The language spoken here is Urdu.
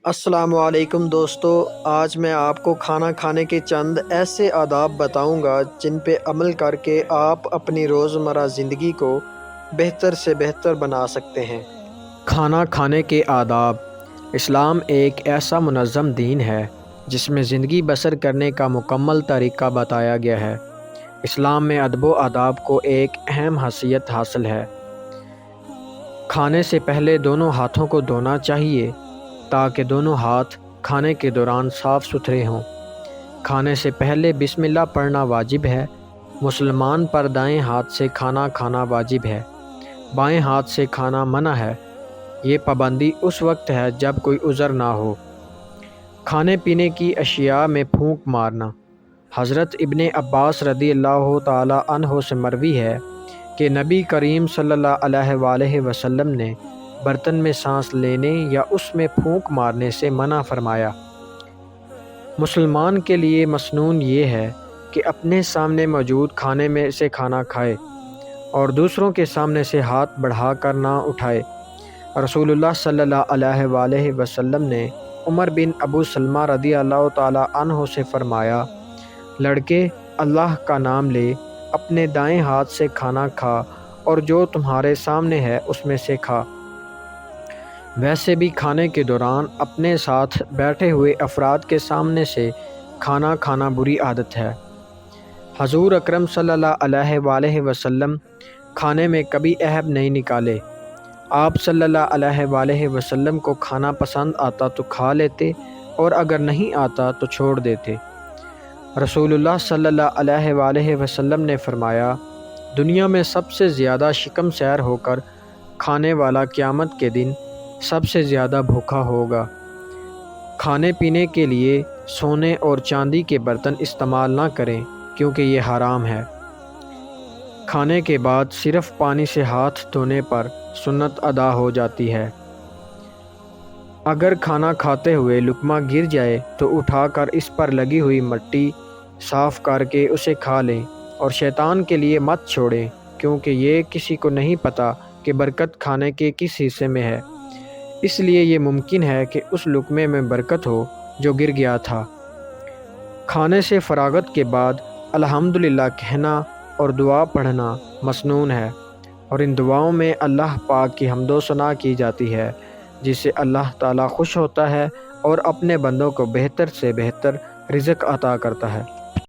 السلام علیکم دوستو، آج میں آپ کو کھانا کھانے کے چند ایسے آداب بتاؤں گا جن پہ عمل کر کے آپ اپنی روزمرہ زندگی کو بہتر سے بہتر بنا سکتے ہیں۔ کھانا کھانے کے آداب۔ اسلام ایک ایسا منظم دین ہے جس میں زندگی بسر کرنے کا مکمل طریقہ بتایا گیا ہے۔ اسلام میں ادب و آداب کو ایک اہم حیثیت حاصل ہے۔ کھانے سے پہلے دونوں ہاتھوں کو دھونا چاہیے تاکہ دونوں ہاتھ کھانے کے دوران صاف ستھرے ہوں۔ کھانے سے پہلے بسم اللہ پڑھنا واجب ہے۔ مسلمان پر دائیں ہاتھ سے کھانا کھانا واجب ہے، بائیں ہاتھ سے کھانا منع ہے۔ یہ پابندی اس وقت ہے جب کوئی عذر نہ ہو۔ کھانے پینے کی اشیاء میں پھونک مارنا۔ حضرت ابن عباس رضی اللہ تعالی عنہ سے مروی ہے کہ نبی کریم صلی اللہ علیہ وآلہ وسلم نے برتن میں سانس لینے یا اس میں پھونک مارنے سے منع فرمایا۔ مسلمان کے لیے مسنون یہ ہے کہ اپنے سامنے موجود کھانے میں سے کھانا کھائے اور دوسروں کے سامنے سے ہاتھ بڑھا کر نہ اٹھائے۔ رسول اللہ صلی اللہ علیہ وآلہ وسلم نے عمر بن ابو سلمہ رضی اللہ تعالی عنہ سے فرمایا، لڑکے اللہ کا نام لے، اپنے دائیں ہاتھ سے کھانا کھا اور جو تمہارے سامنے ہے اس میں سے کھا۔ ویسے بھی کھانے کے دوران اپنے ساتھ بیٹھے ہوئے افراد کے سامنے سے کھانا کھانا بری عادت ہے۔ حضور اکرم صلی اللہ علیہ وآلہ وسلم کھانے میں کبھی عیب نہیں نکالے۔ آپ صلی اللہ علیہ وآلہ وسلم کو کھانا پسند آتا تو کھا لیتے اور اگر نہیں آتا تو چھوڑ دیتے۔ رسول اللہ صلی اللہ علیہ وآلہ وسلم نے فرمایا، دنیا میں سب سے زیادہ شکم سیر ہو کر کھانے والا قیامت کے دن سب سے زیادہ بھوکا ہوگا۔ کھانے پینے کے لیے سونے اور چاندی کے برتن استعمال نہ کریں کیونکہ یہ حرام ہے۔ کھانے کے بعد صرف پانی سے ہاتھ دھونے پر سنت ادا ہو جاتی ہے۔ اگر کھانا کھاتے ہوئے لقمہ گر جائے تو اٹھا کر اس پر لگی ہوئی مٹی صاف کر کے اسے کھا لیں اور شیطان کے لیے مت چھوڑیں، کیونکہ یہ کسی کو نہیں پتہ کہ برکت کھانے کے کس حصے میں ہے، اس لیے یہ ممکن ہے کہ اس لقمے میں برکت ہو جو گر گیا تھا۔ کھانے سے فراغت کے بعد الحمدللہ کہنا اور دعا پڑھنا مسنون ہے، اور ان دعاؤں میں اللہ پاک کی حمد و ثنا کی جاتی ہے، جس سے اللہ تعالیٰ خوش ہوتا ہے اور اپنے بندوں کو بہتر سے بہتر رزق عطا کرتا ہے۔